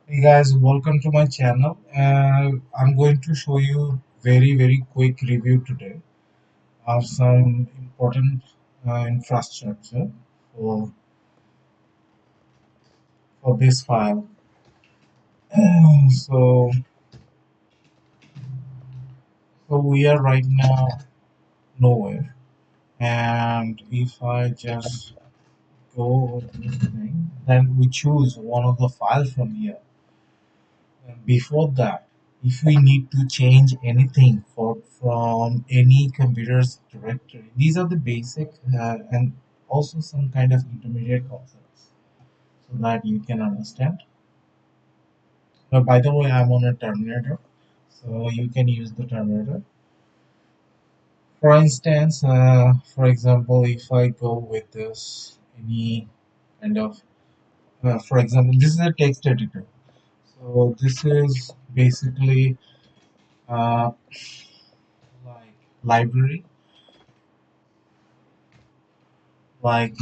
Hey guys, welcome to my channel. I'm going to show you very quick review today of some important infrastructure for for this file. So so we are right now nowhere, and if I just go to this thing, then we choose one of the files from here. And before that, if we need to change anything from any computer's directory, these are the basic and also some kind of intermediate concepts so that you can understand. But by the way, I'm on a terminator, so you can use the terminator. For instance, for example, if I go with this any kind of, for example, this is a text editor. So this is basically uh, like library like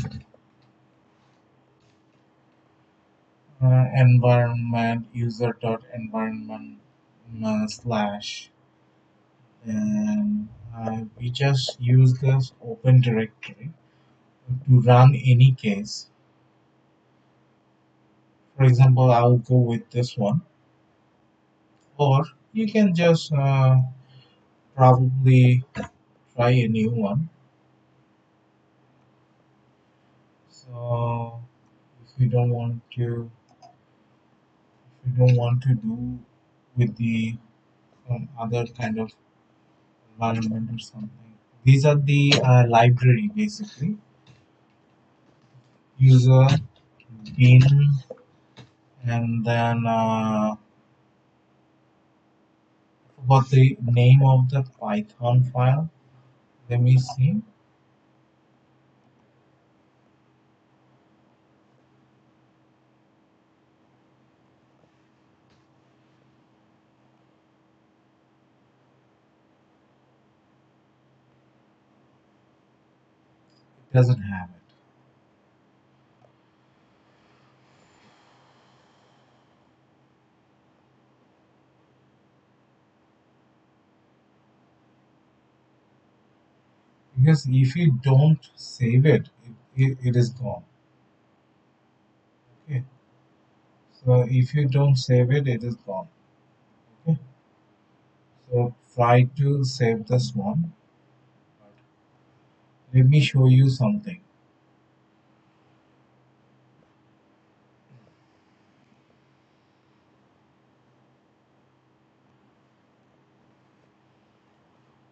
environment user dot environment slash and we just use this open directory to run any case. For example, I'll go with this one, or you can just probably try a new one. So if you don't want to do with the other kind of environment or something, these are the library basically. User bin, and then forgot the name of the Python file. Let me see. It doesn't have it because if you don't save it, it is gone. Okay, so if you don't save it, it is gone. Okay, so try to save this one. Let me show you something.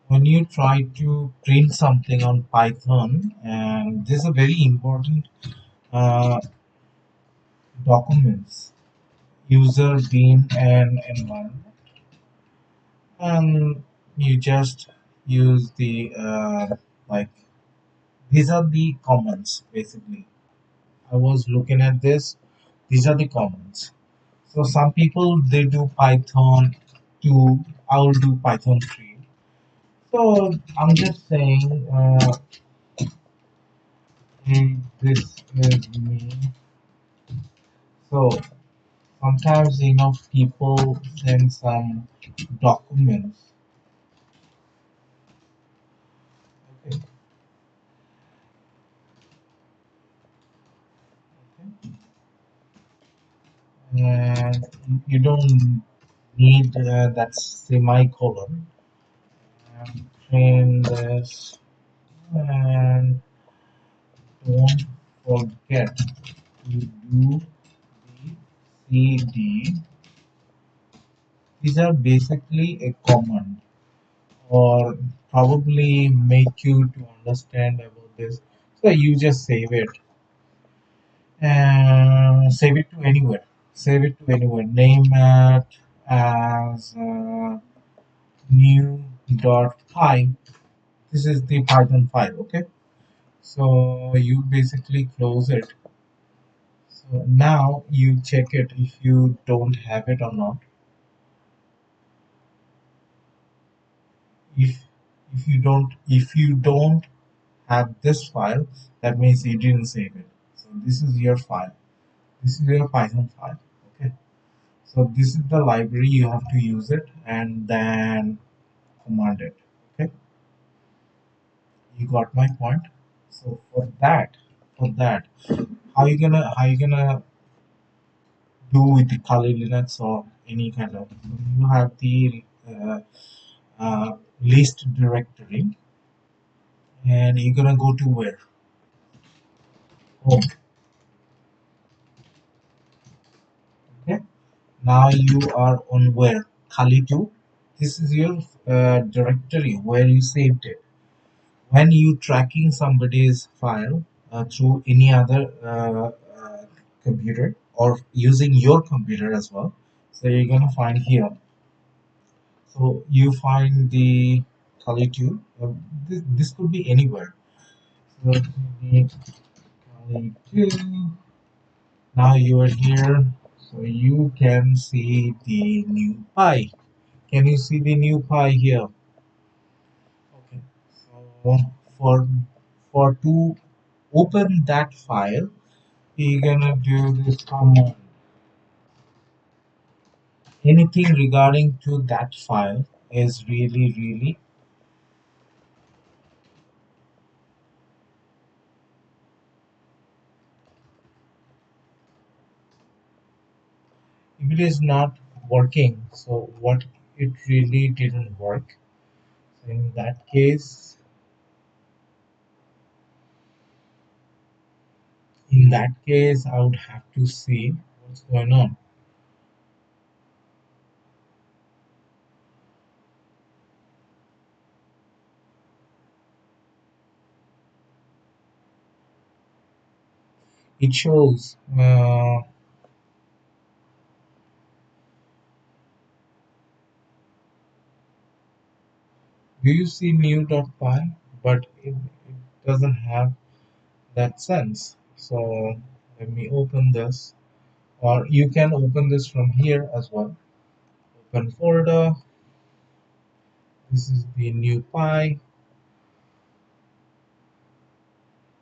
When you try to print something on Python, and this is a very important uh, documents, user bean and environment, and you just use the like these are the comments basically. I was looking at this. These are the comments. So some people they do Python 2. I'll do Python 3. So I'm just saying, hey, this is me. So sometimes people send some documents. Okay, okay. And you don't need that semicolon, and train this, and don't forget to do the cd. These are basically a command or probably make you to understand about this. So you just save it and save it to anywhere. Save it to anywhere. Name it as new.py. This is the Python file. Okay. So you basically close it. So now you check it if you don't have it or not. If if you don't have this file, that means you didn't save it. So this is your file. This is your Python file. Okay. So this is the library, you have to use it and then command it. Okay, you got my point. So for that, how you gonna do with the Kali Linux or any kind of, you have the list directory, and you're gonna go to where? Home. Okay. Now you are on where? Kali 2. This is your directory where you saved it. When you tracking somebody's file through any other computer or using your computer as well, so you're gonna find here. So you find the Kali 2. This could be anywhere. So maybe Kali 2. Now you are here, so you can see the new pie. Can you see the new pie here? Okay. So for to open that file, you're gonna do this command. Anything regarding to that file is really, if it is not working, so what, it really didn't work. So in that case, I would have to see what's going on. It shows. Do you see new.py? But it doesn't have that sense. So let me open this, or you can open this from here as well. Open folder. This is the new py.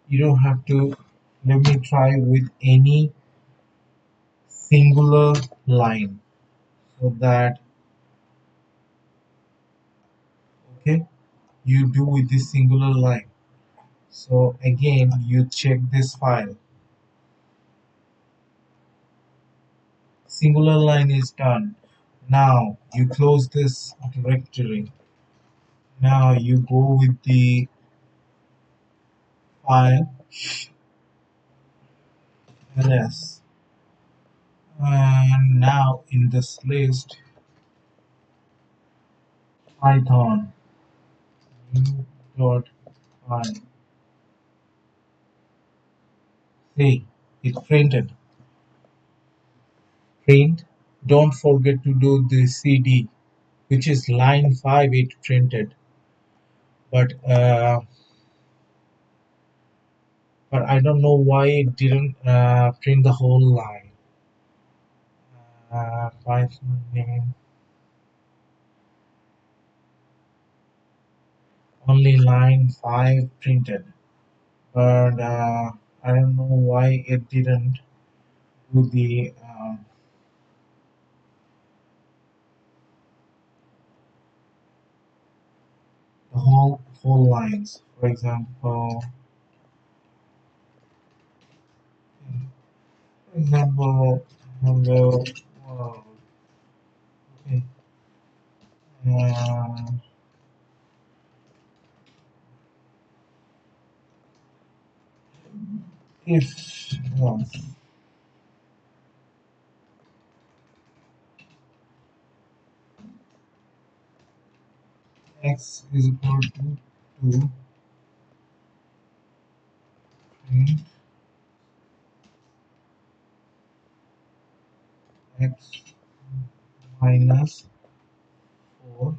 You don't have to. Let me try with any singular line, so that, okay, you do with this singular line. So again, you check this file. Singular line is done. Now you close this directory. Now you go with the file ls, and now in this list, python new.py. See, it printed. Print. Don't forget to do the cd, which is line 5. It printed, but but I don't know why it didn't print the whole line. Python name, only line 5 printed, but I don't know why it didn't do the whole lines. For example, hello world. Okay. Uh, if x is equal to 2, print x minus 4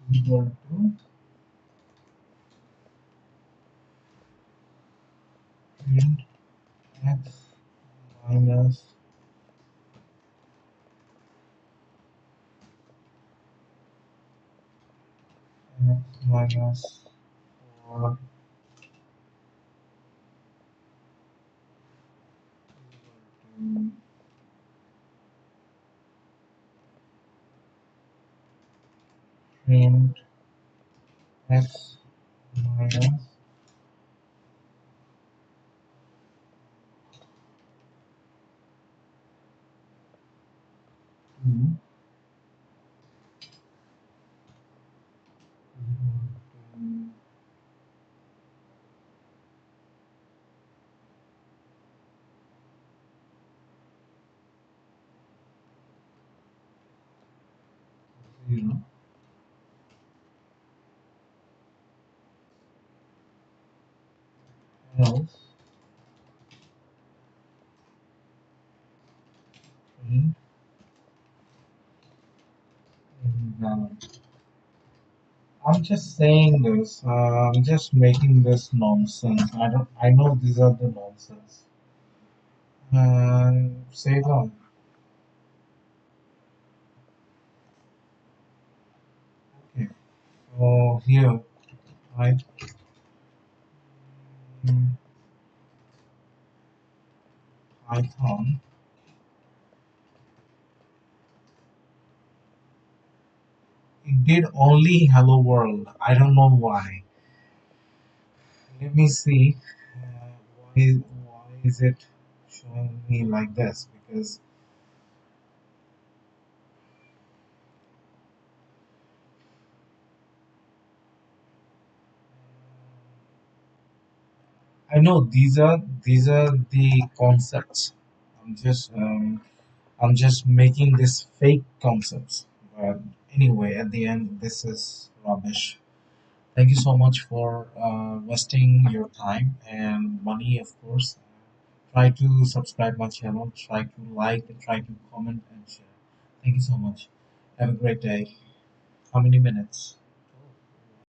is equal to print x minus x minus 4. print x minus 2 0 else print invalid. I'm just saying this. I'm just making this nonsense. I don't. I know these are the nonsense. And save on. Okay. So here, I Python. It did only hello world. I don't know why. Let me see. Why is it showing me like this? Because I know these are the concepts. I'm just um, I'm just making this fake concepts. But anyway, at the end, this is rubbish. Thank you so much for wasting your time and money, of course. Try to subscribe my channel, try to like, and try to comment and share. Thank you so much. Have a great day. How many minutes?